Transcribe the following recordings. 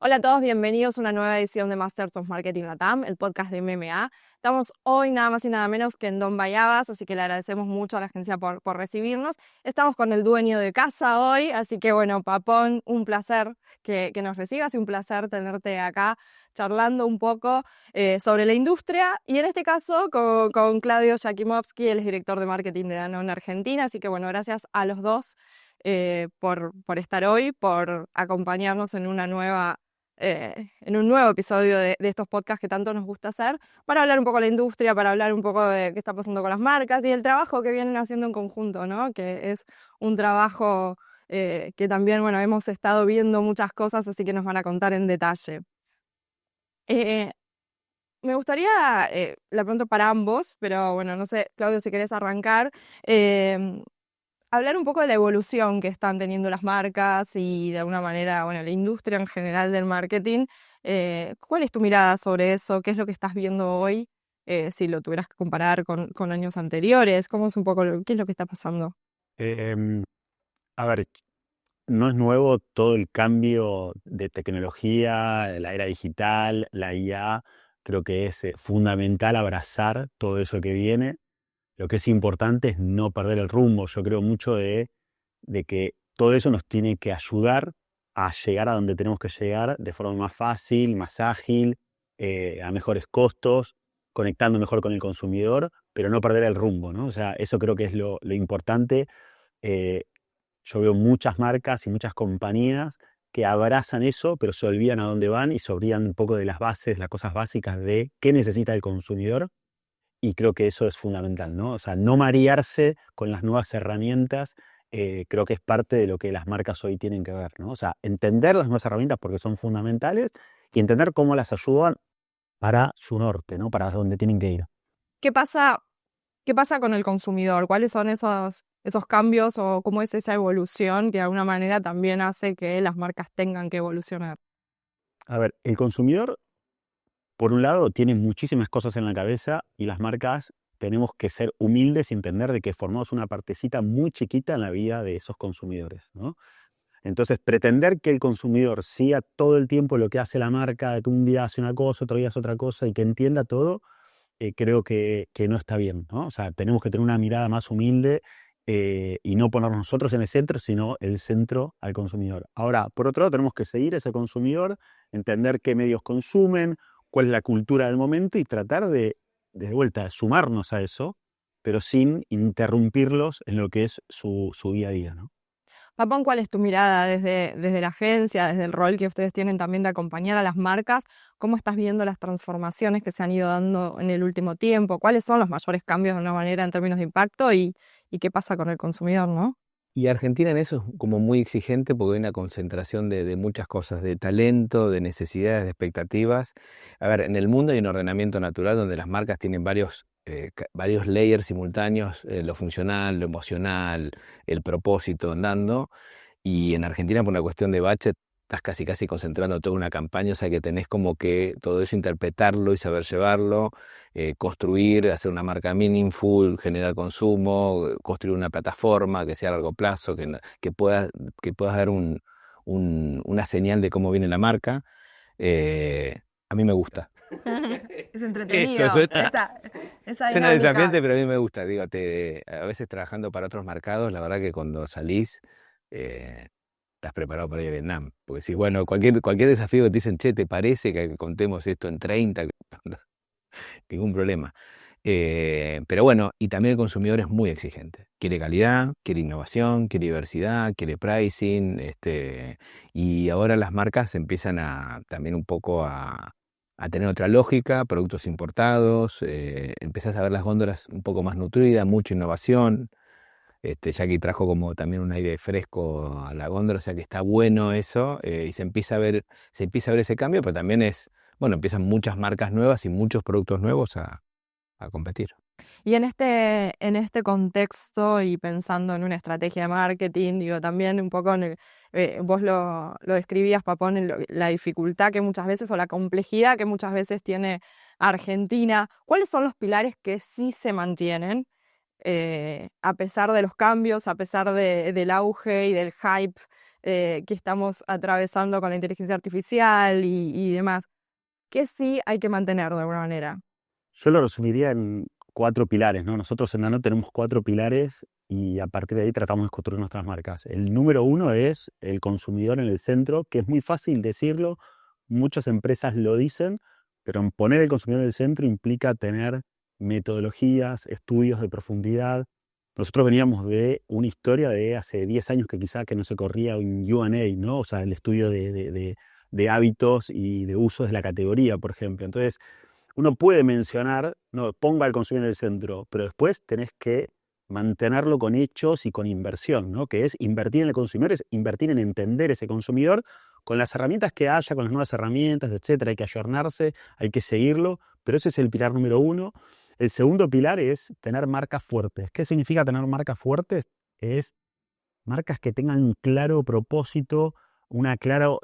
Hola a todos, bienvenidos a una nueva edición de Masters of Marketing Latam, el podcast de MMA. Estamos hoy nada más y nada menos que en Don Bayabas, así que le agradecemos mucho a la agencia por recibirnos. Estamos con el dueño de casa hoy, así que bueno, Papón, un placer que nos recibas y un placer tenerte acá charlando un poco sobre la industria y en este caso con Claudio Jakimovski, el director de marketing de Danone Argentina. Así que bueno, gracias a los dos por estar hoy, por acompañarnos en un nuevo episodio de estos podcasts que tanto nos gusta hacer, para hablar un poco de la industria, para hablar un poco de qué está pasando con las marcas y el trabajo que vienen haciendo en conjunto, ¿no? Que es un trabajo que también, bueno, hemos estado viendo muchas cosas, así que nos van a contar en detalle. Eh, Me gustaría, la pregunta para ambos, pero bueno, no sé, Claudio, si querés arrancar, hablar un poco de la evolución que están teniendo las marcas y de alguna manera, bueno, la industria en general del marketing. ¿Cuál es tu mirada sobre eso? ¿Qué es lo que estás viendo hoy? Si lo tuvieras que comparar con años anteriores, ¿cómo es un poco, qué es lo que está pasando? Em, a ver, no es nuevo todo el cambio de tecnología, la era digital, la IA. Creo que es fundamental abrazar todo eso que viene. Lo que es importante es no perder el rumbo. Yo creo mucho de que todo eso nos tiene que ayudar a llegar a donde tenemos que llegar de forma más fácil, más ágil, a mejores costos, conectando mejor con el consumidor, pero no perder el rumbo, ¿no? O sea, eso creo que es lo importante. Eh, yo veo muchas marcas y muchas compañías que abrazan eso, pero se olvidan a dónde van y se olvidan un poco de las bases, las cosas básicas de qué necesita el consumidor. Y creo que eso es fundamental, ¿no? O sea, no marearse con las nuevas herramientas, creo que es parte de lo que las marcas hoy tienen que ver, ¿no? O sea, entender las nuevas herramientas porque son fundamentales y entender cómo las ayudan para su norte, ¿no? Para donde tienen que ir. ¿Qué pasa, qué pasa con el consumidor? ¿Cuáles son esos cambios o cómo es esa evolución que de alguna manera también hace que las marcas tengan que evolucionar? A ver, el consumidor, por un lado, tiene muchísimas cosas en la cabeza y las marcas tenemos que ser humildes y entender de que formamos una partecita muy chiquita en la vida de esos consumidores, ¿no? Entonces, pretender que el consumidor siga todo el tiempo lo que hace la marca, que un día hace una cosa, otro día hace otra cosa y que entienda todo, creo que no está bien, ¿no? O sea, tenemos que tener una mirada más humilde y no ponernos nosotros en el centro, sino el centro al consumidor. Ahora, por otro lado, tenemos que seguir a ese consumidor, entender qué medios consumen, cuál es la cultura del momento y tratar de vuelta, sumarnos a eso, pero sin interrumpirlos en lo que es su día a día, ¿no? Papón, ¿cuál es tu mirada desde la agencia, desde el rol que ustedes tienen también de acompañar a las marcas? ¿Cómo estás viendo las transformaciones que se han ido dando en el último tiempo? ¿Cuáles son los mayores cambios de una manera en términos de impacto y qué pasa con el consumidor, ¿no? Y Argentina en eso es como muy exigente porque hay una concentración de muchas cosas, de talento, de necesidades, de expectativas. A ver, en el mundo hay un ordenamiento natural donde las marcas tienen varios layers simultáneos, lo funcional, lo emocional, el propósito andando. Y en Argentina, por una cuestión de budget, estás casi concentrando toda una campaña, o sea que tenés como que todo eso interpretarlo y saber llevarlo, construir, hacer una marca meaningful, generar consumo, construir una plataforma que sea a largo plazo, que puedas dar una señal de cómo viene la marca. A mí me gusta. Es Eso entretenido, suena, esa suena dinámica. desafiante, pero a mí me gusta. Digo, a veces trabajando para otros mercados, la verdad que cuando salís, eh, estás preparado para ir a Vietnam. Porque si, bueno, cualquier desafío que te dicen, che, ¿te parece que contemos esto en 30? Ningún problema. Pero bueno, y también el consumidor es muy exigente. Quiere calidad, quiere innovación, quiere diversidad, quiere pricing, y ahora las marcas empiezan también un poco a tener otra lógica, productos importados, empezás a ver las góndolas un poco más nutridas, mucha innovación. Jackie trajo como también un aire fresco a la góndola, o sea que está bueno eso, y se empieza a ver ese cambio, pero también bueno, empiezan muchas marcas nuevas y muchos productos nuevos a competir. Y en este contexto y pensando en una estrategia de marketing, digo, también un poco vos lo describías, Papón, en la dificultad que muchas veces o la complejidad que muchas veces tiene Argentina. ¿Cuáles son los pilares que sí se mantienen a pesar de los cambios, a pesar del auge y del hype que estamos atravesando con la inteligencia artificial y demás, ¿qué sí hay que mantener de alguna manera? Yo lo resumiría en 4 pilares, ¿no? Nosotros en Danone tenemos 4 pilares y a partir de ahí tratamos de construir nuestras marcas. El número 1 es el consumidor en el centro, que es muy fácil decirlo, muchas empresas lo dicen, pero en poner el consumidor en el centro implica tener metodologías, estudios de profundidad. Nosotros veníamos de una historia de hace 10 años que quizá que no se corría un U&A, ¿no? O sea, el estudio de hábitos y de usos de la categoría, por ejemplo. Entonces, uno puede mencionar, no, ponga al consumidor en el centro, pero después tenés que mantenerlo con hechos y con inversión, ¿no? Que es invertir en el consumidor, es invertir en entender ese consumidor con las herramientas que haya, con las nuevas herramientas, etcétera. Hay que ayornarse, hay que seguirlo, pero ese es el pilar número 1. El segundo pilar es tener marcas fuertes. ¿Qué significa tener marcas fuertes? Es marcas que tengan un claro propósito, un claro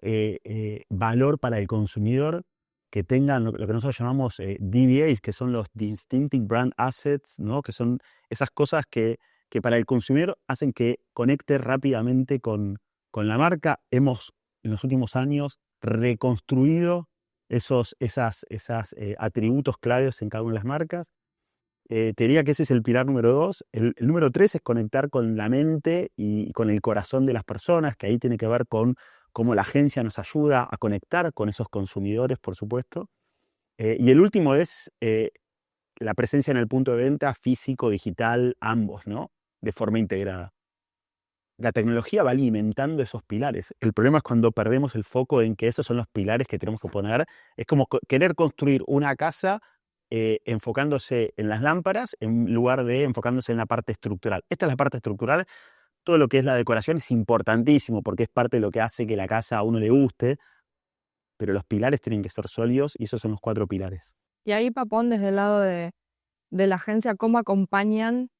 valor para el consumidor, que tengan lo que nosotros llamamos DBAs, que son los Distinctive Brand Assets, ¿no? Que son esas cosas que para el consumidor hacen que conecte rápidamente con la marca. Hemos, en los últimos años, reconstruido esos atributos claves en cada una de las marcas. Te diría que ese es el pilar número 2. El número 3 es conectar con la mente y con el corazón de las personas, que ahí tiene que ver con cómo la agencia nos ayuda a conectar con esos consumidores, por supuesto. Y el último es la presencia en el punto de venta físico, digital, ambos, ¿no? De forma integrada. La tecnología va alimentando esos pilares. El problema es cuando perdemos el foco en que esos son los pilares que tenemos que poner. Es como querer construir una casa enfocándose en las lámparas en lugar de enfocándose en la parte estructural. Esta es la parte estructural. Todo lo que es la decoración es importantísimo porque es parte de lo que hace que la casa a uno le guste, pero los pilares tienen que ser sólidos y esos son los 4 pilares. Y ahí, Papón, desde el lado de la agencia, ¿cómo acompañan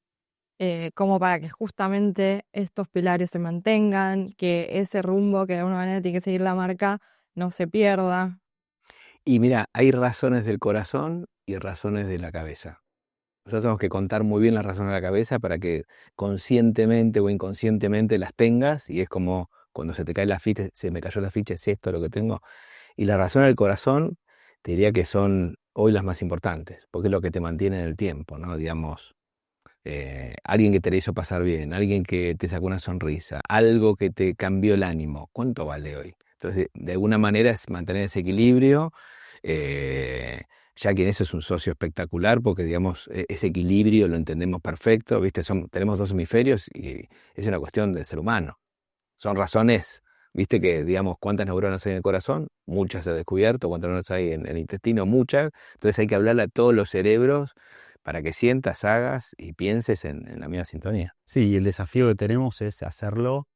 como para que justamente estos pilares se mantengan, que ese rumbo que de alguna manera tiene que seguir la marca no se pierda? Y mira, hay razones del corazón y razones de la cabeza. Nosotros tenemos que contar muy bien las razones de la cabeza para que conscientemente o inconscientemente las tengas, y es como cuando se te cae la ficha, se me cayó la ficha, es esto lo que tengo. Y las razones del corazón, te diría que son hoy las más importantes, porque es lo que te mantiene en el tiempo, ¿no? Digamos, alguien que te la hizo pasar bien, alguien que te sacó una sonrisa, algo que te cambió el ánimo, ¿cuánto vale hoy? Entonces, de alguna manera es mantener ese equilibrio, ya que eso es un socio espectacular, porque digamos, ese equilibrio lo entendemos perfecto, ¿viste? Tenemos 2 hemisferios y es una cuestión del ser humano. Son razones, ¿viste? Que digamos, ¿cuántas neuronas hay en el corazón? Muchas se ha descubierto. ¿Cuántas neuronas hay en el intestino? Muchas. Entonces hay que hablarle a todos los cerebros para que sientas, hagas y pienses en la misma sintonía. Sí, y el desafío que tenemos es hacerlo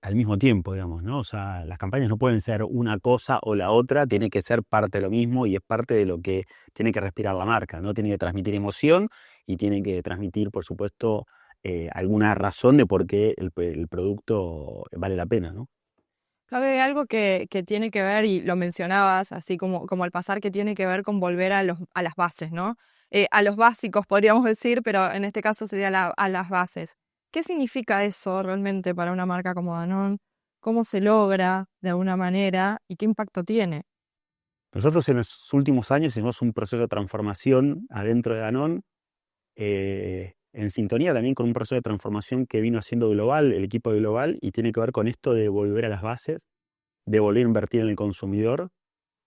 al mismo tiempo, digamos, ¿no? O sea, las campañas no pueden ser una cosa o la otra, tiene que ser parte de lo mismo y es parte de lo que tiene que respirar la marca, ¿no? Tiene que transmitir emoción y tiene que transmitir, por supuesto, alguna razón de por qué el producto vale la pena, ¿no? Claro, hay algo que tiene que ver, y lo mencionabas, así como al pasar, que tiene que ver con volver a las bases, ¿no? A los básicos, podríamos decir, pero en este caso sería a las bases. ¿Qué significa eso realmente para una marca como Danone? ¿Cómo se logra de alguna manera y qué impacto tiene? Nosotros en los últimos años hicimos un proceso de transformación adentro de Danone, en sintonía también con un proceso de transformación que vino haciendo Global, el equipo de Global, y tiene que ver con esto de volver a las bases, de volver a invertir en el consumidor,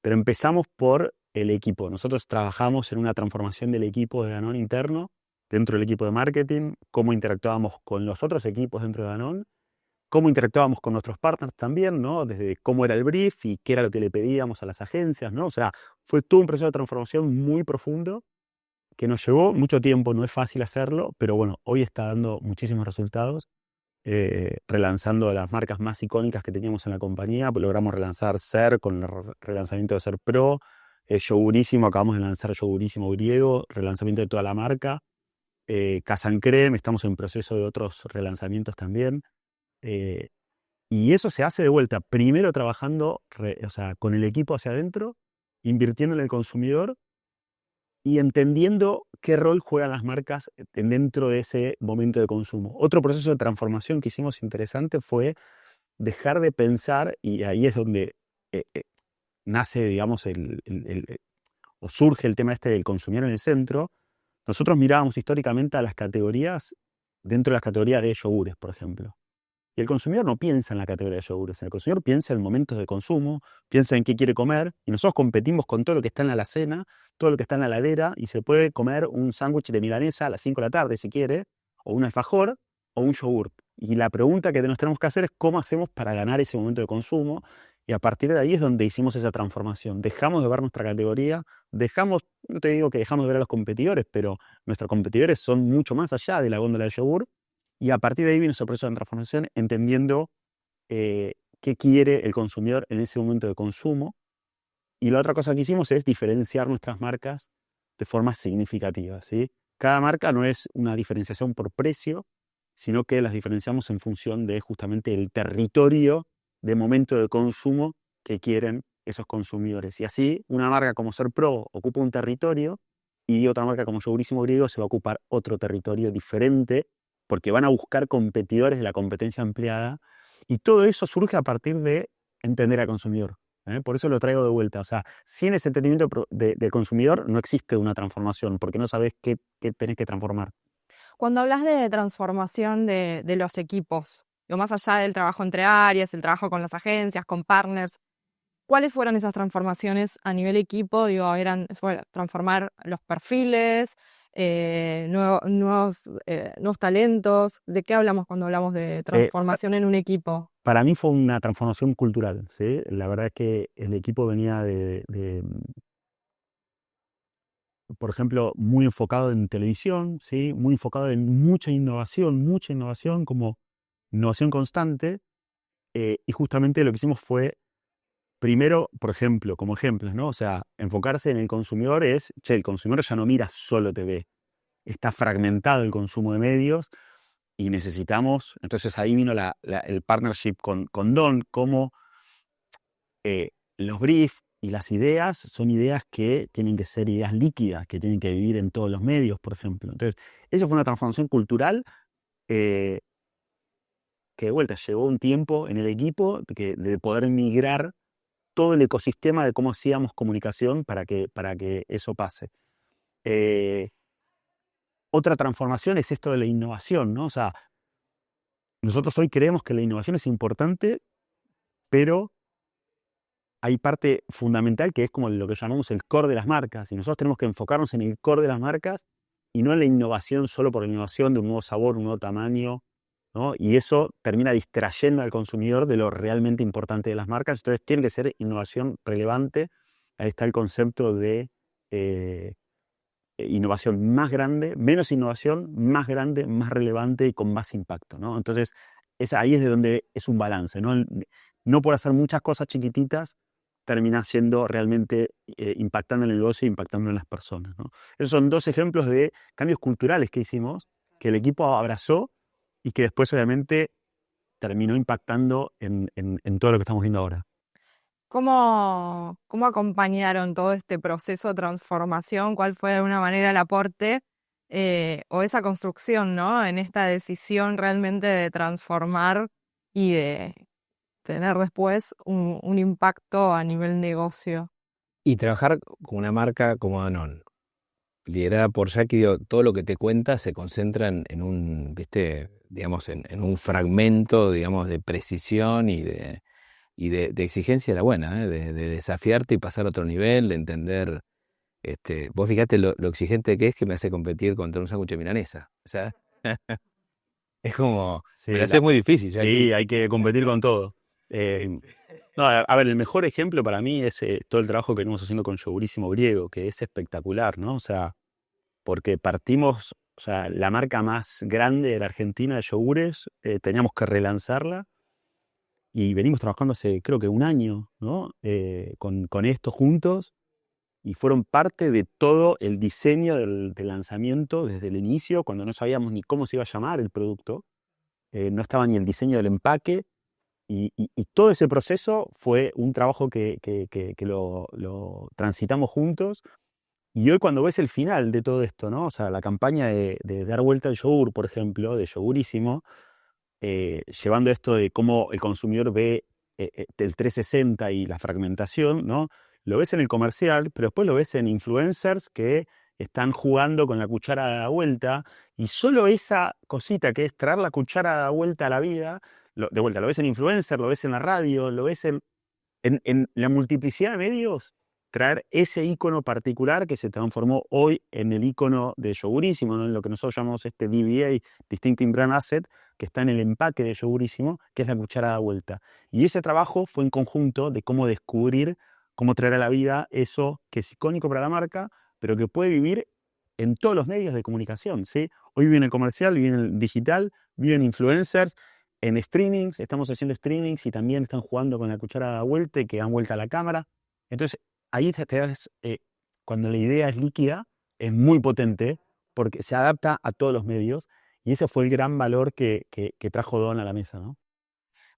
pero empezamos por el equipo. Nosotros trabajamos en una transformación del equipo de Danone interno, dentro del equipo de marketing, cómo interactuábamos con los otros equipos dentro de Danone, cómo interactuábamos con nuestros partners también, ¿no? Desde cómo era el brief y qué era lo que le pedíamos a las agencias, ¿no? O sea, fue todo un proceso de transformación muy profundo que nos llevó mucho tiempo, no es fácil hacerlo, pero bueno, hoy está dando muchísimos resultados, relanzando las marcas más icónicas que teníamos en la compañía. Logramos relanzar Ser con el relanzamiento de Ser Pro, Yogurísimo, acabamos de lanzar Yogurísimo griego, relanzamiento de toda la marca, Casa Creme, estamos en proceso de otros relanzamientos también. Y eso se hace de vuelta, primero trabajando o sea, con el equipo hacia adentro, invirtiendo en el consumidor y entendiendo qué rol juegan las marcas dentro de ese momento de consumo. Otro proceso de transformación que hicimos interesante fue dejar de pensar, y ahí es donde nace, digamos, o surge el tema este del consumidor en el centro. Nosotros mirábamos históricamente a las categorías, dentro de las categorías de yogures, por ejemplo. Y el consumidor no piensa en la categoría de yogures, el consumidor piensa en momentos de consumo, piensa en qué quiere comer, y nosotros competimos con todo lo que está en la alacena, todo lo que está en la heladera, y se puede comer un sándwich de milanesa a las 5 de la tarde si quiere, o un alfajor, o un yogur. Y la pregunta que nos tenemos que hacer es cómo hacemos para ganar ese momento de consumo, y a partir de ahí es donde hicimos esa transformación. Dejamos de ver nuestra categoría, no te digo que dejamos de ver a los competidores, pero nuestros competidores son mucho más allá de la góndola de yogur, y a partir de ahí viene ese proceso de transformación, entendiendo qué quiere el consumidor en ese momento de consumo. Y la otra cosa que hicimos es diferenciar nuestras marcas de forma significativa, ¿sí? Cada marca no es una diferenciación por precio, sino que las diferenciamos en función de justamente el territorio de momento de consumo que quieren esos consumidores. Y así, una marca como SerPro ocupa un territorio y otra marca como Yogurísimo Griego se va a ocupar otro territorio diferente, porque van a buscar competidores de la competencia ampliada, y todo eso surge a partir de entender al consumidor. Por eso lo traigo de vuelta. O sea, sin ese entendimiento del consumidor no existe una transformación, porque no sabes qué tenés que transformar. Cuando hablas de transformación de los equipos, o más allá del trabajo entre áreas, el trabajo con las agencias, con partners, ¿cuáles fueron esas transformaciones a nivel equipo? Digo, fue transformar los perfiles, nuevos talentos. ¿De qué hablamos cuando hablamos de transformación en un equipo? Para mí fue una transformación cultural, ¿sí? La verdad es que el equipo venía por ejemplo, muy enfocado en televisión, ¿sí? Muy enfocado en mucha innovación como innovación constante. Y justamente lo que hicimos fue, primero, por ejemplo, como ejemplos, ¿no? O sea, enfocarse en el consumidor el consumidor ya no mira solo TV, está fragmentado el consumo de medios y necesitamos, entonces ahí vino el partnership con Don, como los briefs y las ideas son ideas que tienen que ser ideas líquidas, que tienen que vivir en todos los medios, por ejemplo. Entonces, esa fue una transformación cultural que de vuelta llevó un tiempo en el equipo de poder migrar todo el ecosistema de cómo hacíamos comunicación para que eso pase. Otra transformación es esto de la innovación, ¿no? O sea, nosotros hoy creemos que la innovación es importante, pero hay parte fundamental que es como lo que llamamos el core de las marcas, y nosotros tenemos que enfocarnos en el core de las marcas y no en la innovación solo por la innovación de un nuevo sabor, un nuevo tamaño, ¿no? Y eso termina distrayendo al consumidor de lo realmente importante de las marcas. Entonces tiene que ser innovación relevante. Ahí está el concepto de innovación más grande, menos innovación, más grande, más relevante y con más impacto, ¿no? Entonces ahí es de donde es un balance, ¿no? No por hacer muchas cosas chiquititas termina siendo realmente impactando en el negocio e impactando en las personas, ¿no? Esos son dos ejemplos de cambios culturales que hicimos, que el equipo abrazó y que después obviamente terminó impactando en todo lo que estamos viendo ahora. ¿Cómo acompañaron todo este proceso de transformación? ¿Cuál fue de alguna manera el aporte o esa construcción, ¿no? En esta decisión realmente de transformar y de tener después un impacto a nivel negocio. Y trabajar con una marca como Danone, liderada por Jackie, digo, todo lo que te cuenta se concentra en un, ¿viste? Digamos, en un fragmento, digamos, de precisión y de exigencia de la buena, de desafiarte y pasar a otro nivel, de entender. Vos fíjate lo exigente que es, que me hace competir contra un sándwich de milanesa. O sea, es como, Sí, me lo hace muy difícil, Jackie. Sí, hay que competir con todo. No, a ver, el mejor ejemplo para mí es todo el trabajo que venimos haciendo con Yogurísimo Griego, que es espectacular, ¿no? O sea, porque partimos, o sea, la marca más grande de la Argentina de yogures, teníamos que relanzarla y venimos trabajando hace creo que un año, ¿no? Con esto juntos, y fueron parte de todo el diseño del lanzamiento desde el inicio, cuando no sabíamos ni cómo se iba a llamar el producto, no estaba ni el diseño del empaque. Y todo ese proceso fue un trabajo que lo transitamos juntos. Y hoy cuando ves el final de todo esto, ¿no? O sea, la campaña de dar vuelta al yogur, por ejemplo, de Yogurísimo, llevando esto de cómo el consumidor ve el 360 y la fragmentación, ¿no? Lo ves en el comercial, pero después lo ves en influencers que están jugando con la cuchara de la vuelta, y solo esa cosita que es traer la cuchara de vuelta a la vida, de vuelta, lo ves en influencer, lo ves en la radio, lo ves en la multiplicidad de medios, traer ese icono particular que se transformó hoy en el icono de Yogurísimo, ¿no? En lo que nosotros llamamos este DBA, Distinctive Brand Asset, que está en el empaque de Yogurísimo, que es la cuchara de vuelta. Y ese trabajo fue en conjunto de cómo descubrir, cómo traer a la vida eso que es icónico para la marca, pero que puede vivir en todos los medios de comunicación, ¿sí? Hoy vive en el comercial, vive en el digital, vive en influencers, en streamings, estamos haciendo streamings y también están jugando con la cuchara de vuelta y que dan vuelta a la cámara. Entonces, ahí te das, cuando la idea es líquida, es muy potente porque se adapta a todos los medios, y ese fue el gran valor que trajo Don a la mesa, ¿no?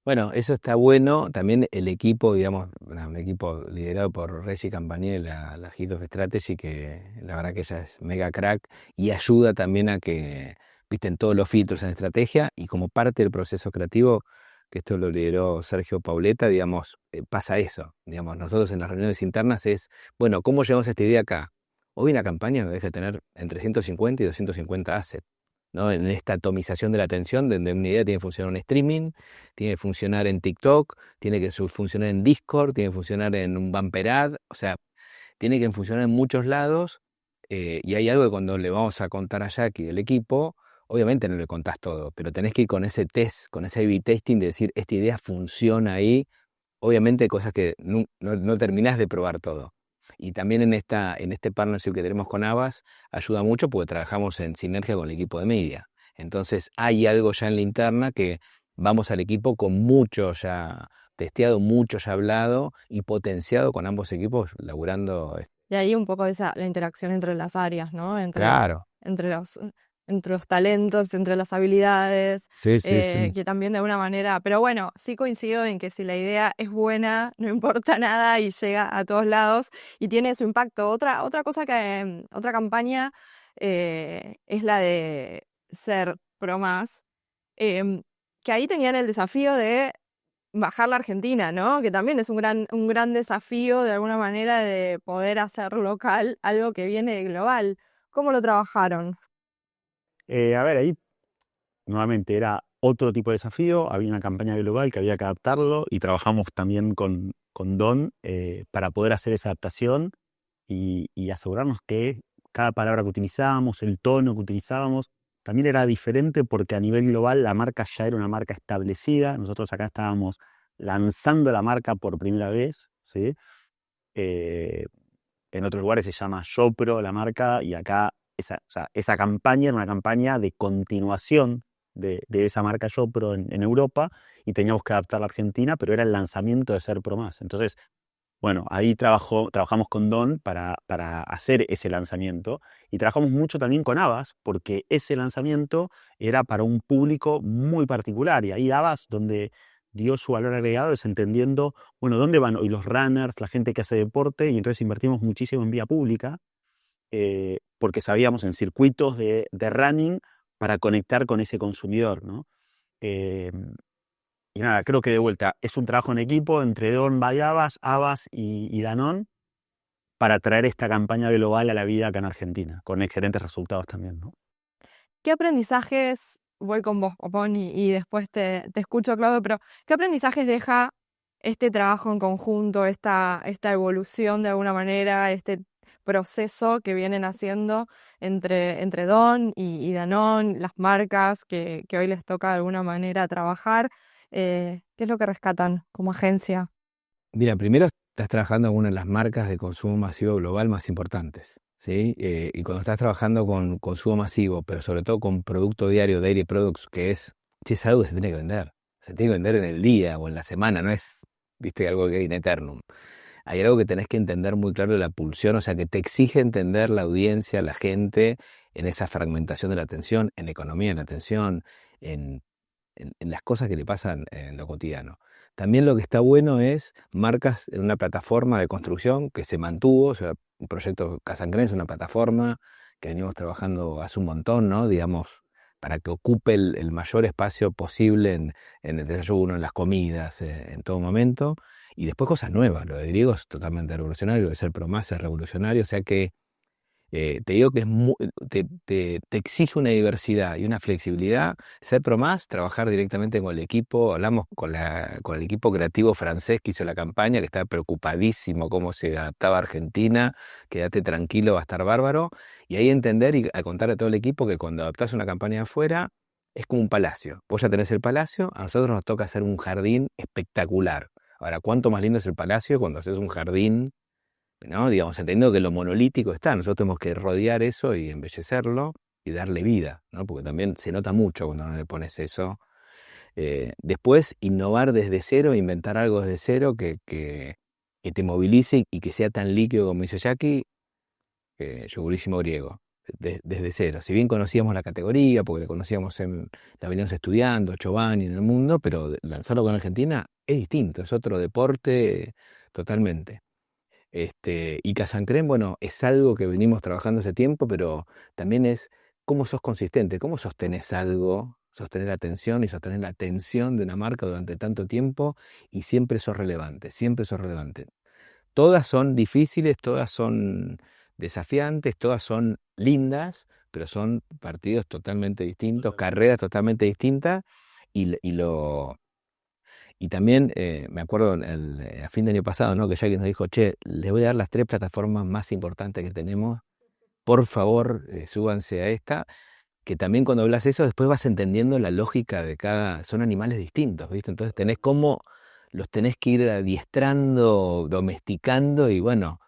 Bueno, eso está bueno. También el equipo, digamos, un equipo liderado por Regi Campaniel, la Head of Strategy, que la verdad que ella es mega crack y ayuda también a que, viste, en todos los filtros en estrategia, y como parte del proceso creativo, que esto lo lideró Sergio Pauleta, digamos, pasa eso. Digamos, nosotros en las reuniones internas es, bueno, ¿cómo llevamos esta idea acá? Hoy una campaña nos deja tener entre 150 y 250 assets, ¿no? En esta atomización de la atención, donde una idea tiene que funcionar en streaming, tiene que funcionar en TikTok, tiene que funcionar en Discord, tiene que funcionar en un bumper ad, o sea, tiene que funcionar en muchos lados, y hay algo que cuando le vamos a contar a Jackie del equipo, obviamente no le contás todo, pero tenés que ir con ese test, con ese A/B testing de decir, esta idea funciona ahí. Obviamente hay cosas que no terminás de probar todo. Y también en este partnership que tenemos con Havas, ayuda mucho porque trabajamos en sinergia con el equipo de media. Entonces hay algo ya en la interna que vamos al equipo con mucho ya testeado, mucho ya hablado y potenciado con ambos equipos laburando. Y ahí un poco la interacción entre las áreas, ¿no? Claro. Entre los talentos, entre las habilidades, Sí, sí, sí. que también de alguna manera, pero bueno, sí coincido en que si la idea es buena, no importa nada y llega a todos lados y tiene su impacto. Otra cosa otra campaña es la de Ser Pro Más, que ahí tenían el desafío de bajar la Argentina, ¿no? Que también es un gran desafío de alguna manera de poder hacer local algo que viene de global. ¿Cómo lo trabajaron? A ver, ahí nuevamente era otro tipo de desafío, había una campaña global que había que adaptarlo, y trabajamos también con Don para poder hacer esa adaptación y asegurarnos que cada palabra que utilizábamos, el tono que utilizábamos, también era diferente porque a nivel global la marca ya era una marca establecida. Nosotros acá estábamos lanzando la marca por primera vez, ¿sí? En otros lugares se llama YoPro la marca, y acá esa campaña era una campaña de continuación de esa marca YoPro en Europa, y teníamos que adaptar a la Argentina, pero era el lanzamiento de Ser Pro Más. Entonces, bueno, ahí trabajamos con Don para hacer ese lanzamiento, y trabajamos mucho también con Havas, porque ese lanzamiento era para un público muy particular, y ahí Havas, donde dio su valor agregado, es entendiendo, bueno, dónde van hoy los runners, la gente que hace deporte, y entonces invertimos muchísimo en vía pública, porque sabíamos en circuitos de running para conectar con ese consumidor, ¿no? Y nada, creo que de vuelta es un trabajo en equipo entre Don by Havas y Danone para traer esta campaña global a la vida acá en Argentina, con excelentes resultados también, ¿no? ¿Qué aprendizajes, voy con vos, Popón, y después te escucho, Claudio, pero qué aprendizajes deja este trabajo en conjunto, esta evolución de alguna manera, este proceso que vienen haciendo entre Don y Danone, las marcas que hoy les toca de alguna manera trabajar? ¿Qué es lo que rescatan como agencia? Mira, primero estás trabajando con una de las marcas de consumo masivo global más importantes, ¿sí? Y cuando estás trabajando con consumo masivo, pero sobre todo con producto diario, dairy products, que es algo que se tiene que vender. Se tiene que vender en el día o en la semana, no es, viste, algo que hay in eternum. Hay algo que tenés que entender muy claro de la pulsión, o sea, que te exige entender la audiencia, la gente, en esa fragmentación de la atención, en la economía de la atención, en las cosas que le pasan en lo cotidiano. También lo que está bueno es marcas en una plataforma de construcción que se mantuvo, o sea, un proyecto Casa Ancrén es una plataforma que venimos trabajando hace un montón, ¿no? Digamos, para que ocupe el mayor espacio posible en el desayuno, en las comidas, en todo momento. Y después cosas nuevas. Lo de griego es totalmente revolucionario, lo de ser pro más es revolucionario. O sea que te digo que te exige una diversidad y una flexibilidad. Ser pro más, trabajar directamente con el equipo. Hablamos con el equipo creativo francés que hizo la campaña, que estaba preocupadísimo cómo se adaptaba a Argentina. Quédate tranquilo, va a estar bárbaro. Y ahí entender y a contarle a todo el equipo que cuando adaptás una campaña de afuera, es como un palacio. Vos ya tenés el palacio, a nosotros nos toca hacer un jardín espectacular. Ahora, ¿cuánto más lindo es el palacio cuando haces un jardín? ¿No? Digamos, entendiendo que lo monolítico está, nosotros tenemos que rodear eso y embellecerlo y darle vida, ¿no? Porque también se nota mucho cuando no le pones eso. Después, innovar desde cero, inventar algo desde cero que te movilice y que sea tan líquido como dice Jackie, yogurísimo griego, desde cero. Si bien conocíamos la categoría, porque la conocíamos la veníamos estudiando, Chobani en el mundo, pero lanzarlo con Argentina es distinto, es otro deporte totalmente. Y Casancrem, bueno, es algo que venimos trabajando hace tiempo, pero también es cómo sos consistente, cómo sostenés algo, sostener la atención y sostener la atención de una marca durante tanto tiempo y siempre sos relevante, siempre sos relevante. Todas son difíciles, todas son desafiantes, todas son lindas, pero son partidos totalmente distintos, carreras totalmente distintas y lo y también me acuerdo a fin de año pasado, ¿no? Que Jackie nos dijo, che, les voy a dar las 3 plataformas más importantes que tenemos. Por favor, súbanse a esta. Que también cuando hablas eso, después vas entendiendo la lógica de son animales distintos, ¿viste? Entonces los tenés que ir adiestrando, domesticando y bueno,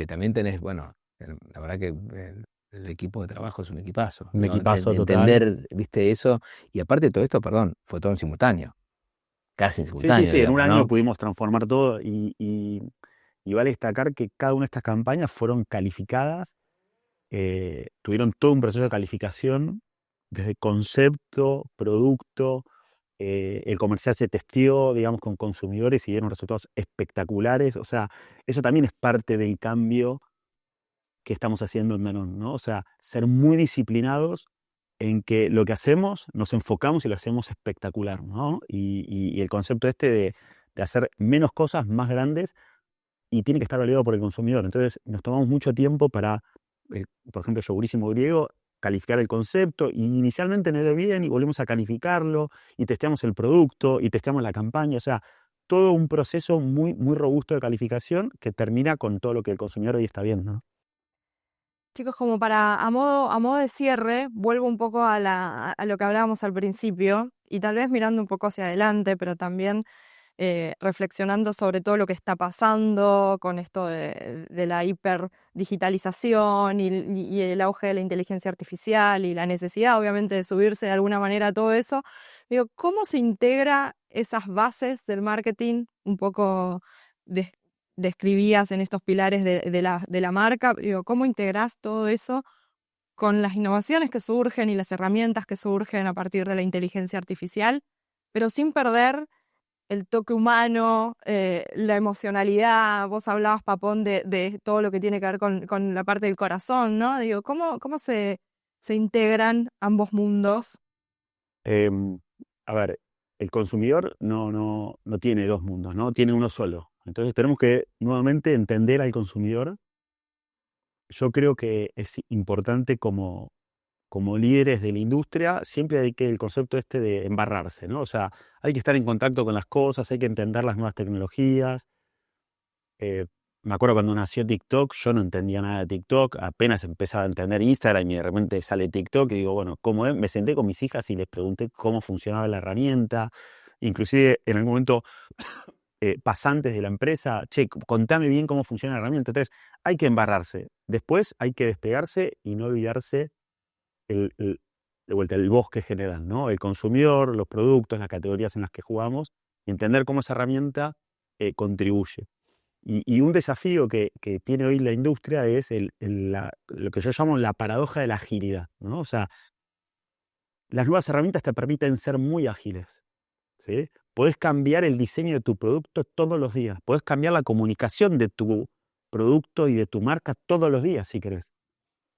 también tenés, bueno, la verdad que el equipo de trabajo es un equipazo. Un ¿No? equipazo total. Entender, viste, eso. Y aparte de todo esto, perdón, fue todo en simultáneo. Casi en Sí, sí, simultáneo, sí, en un digamos, año ¿no? pudimos transformar todo y vale destacar que cada una de estas campañas fueron calificadas, tuvieron todo un proceso de calificación, desde concepto, producto, el comercial se testeó, digamos, con consumidores y dieron resultados espectaculares. O sea, eso también es parte del cambio que estamos haciendo en Danone, ¿no? O sea, ser muy disciplinados en que lo que hacemos, nos enfocamos y lo hacemos espectacular, ¿no? Y el concepto de hacer menos cosas más grandes y tiene que estar validado por el consumidor. Entonces, nos tomamos mucho tiempo para, por ejemplo, yogurísimo griego, calificar el concepto y inicialmente no dio bien y volvemos a calificarlo y testeamos el producto y testeamos la campaña. O sea, todo un proceso muy, muy robusto de calificación que termina con todo lo que el consumidor hoy está viendo, ¿no? Chicos, como a modo de cierre, vuelvo un poco a lo que hablábamos al principio y tal vez mirando un poco hacia adelante, pero también reflexionando sobre todo lo que está pasando con esto de la hiperdigitalización y el auge de la inteligencia artificial y la necesidad, obviamente, de subirse de alguna manera a todo eso. Digo, ¿cómo se integra esas bases del marketing un poco describías en estos pilares de la marca? Digo, ¿cómo integrás todo eso con las innovaciones que surgen y las herramientas que surgen a partir de la inteligencia artificial, pero sin perder el toque humano, la emocionalidad? Vos hablabas, Papón, de todo lo que tiene que ver con la parte del corazón, ¿no? Digo, ¿cómo se integran ambos mundos? Em, a ver, el consumidor no tiene dos mundos, ¿no? Tiene uno solo. Entonces tenemos que nuevamente entender al consumidor. Yo creo que es importante como líderes de la industria, siempre hay que el concepto este de embarrarse, ¿no? O sea, hay que estar en contacto con las cosas, hay que entender las nuevas tecnologías. Me acuerdo cuando nació TikTok, yo no entendía nada de TikTok, apenas empezaba a entender Instagram y de repente sale TikTok y digo, bueno, ¿cómo es? Me senté con mis hijas y les pregunté cómo funcionaba la herramienta. Inclusive en algún momento pasantes de la empresa, che, contame bien cómo funciona la herramienta. Entonces, hay que embarrarse. Después hay que despegarse y no olvidarse de vuelta el bosque general, ¿no? El consumidor, los productos, las categorías en las que jugamos, y entender cómo esa herramienta contribuye. Y un desafío que tiene hoy la industria es lo que yo llamo la paradoja de la agilidad, ¿no? O sea, las nuevas herramientas te permiten ser muy ágiles, ¿sí? Podés cambiar el diseño de tu producto todos los días. Podés cambiar la comunicación de tu producto y de tu marca todos los días, si querés.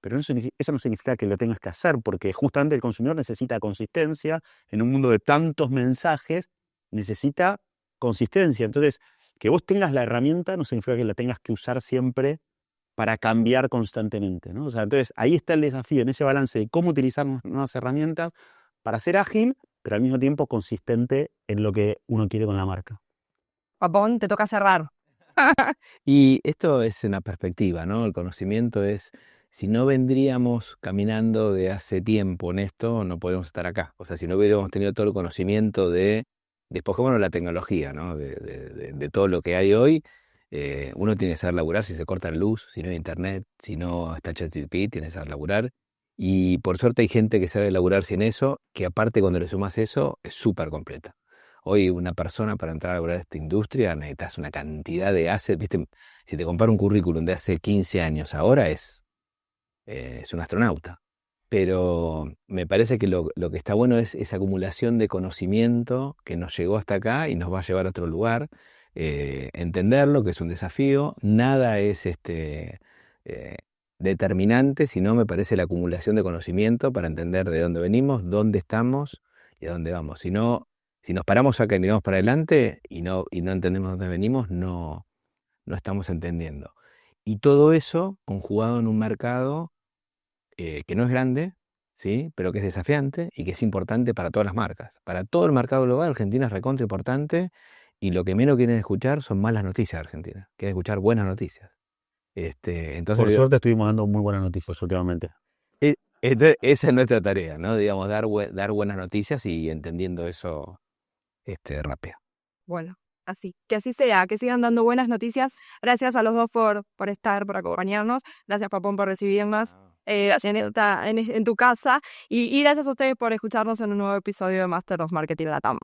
pero eso no significa que lo tengas que hacer, porque justamente el consumidor necesita consistencia. En un mundo de tantos mensajes, necesita consistencia. Entonces, que vos tengas la herramienta no significa que la tengas que usar siempre para cambiar constantemente, ¿no? O sea, entonces ahí está el desafío, en ese balance de cómo utilizar nuevas herramientas para ser ágil, pero al mismo tiempo consistente en lo que uno quiere con la marca. Papón, te toca cerrar. Y esto es una perspectiva, ¿no? El conocimiento es, si no vendríamos caminando de hace tiempo en esto, no podríamos estar acá. O sea, si no hubiéramos tenido todo el conocimiento después, bueno, la tecnología, ¿no? De todo lo que hay hoy, uno tiene que saber laburar si se corta la luz, si no hay internet, si no está ChatGPT, tiene que saber laburar. Y por suerte hay gente que sabe laburar sin eso, que aparte cuando le sumas eso, es súper completa. Hoy una persona para entrar a laburar esta industria necesitas una cantidad de assets, ¿viste? Si te comparo un currículum de hace 15 años, ahora es un astronauta. Pero me parece que lo que está bueno es esa acumulación de conocimiento que nos llegó hasta acá y nos va a llevar a otro lugar. Entenderlo, que es un desafío. Nada es determinante, sino me parece la acumulación de conocimiento para entender de dónde venimos, dónde estamos y a dónde vamos. Si nos paramos acá y miramos para adelante y no entendemos dónde venimos, no estamos entendiendo. Y todo eso conjugado en un mercado que no es grande, ¿sí? Pero que es desafiante y que es importante para todas las marcas. Para todo el mercado global, Argentina es recontra importante y lo que menos quieren escuchar son malas noticias de Argentina. Quieren escuchar buenas noticias. Entonces, Por suerte estuvimos dando muy buenas noticias últimamente. esa es nuestra tarea, ¿no? Digamos, dar buenas noticias y entendiendo eso rápido. Bueno, así, que así sea, que sigan dando buenas noticias. Gracias a los dos por estar, por acompañarnos. Gracias, Papón, por recibirnos en tu casa. Y gracias a ustedes por escucharnos en un nuevo episodio de Master of Marketing Latam.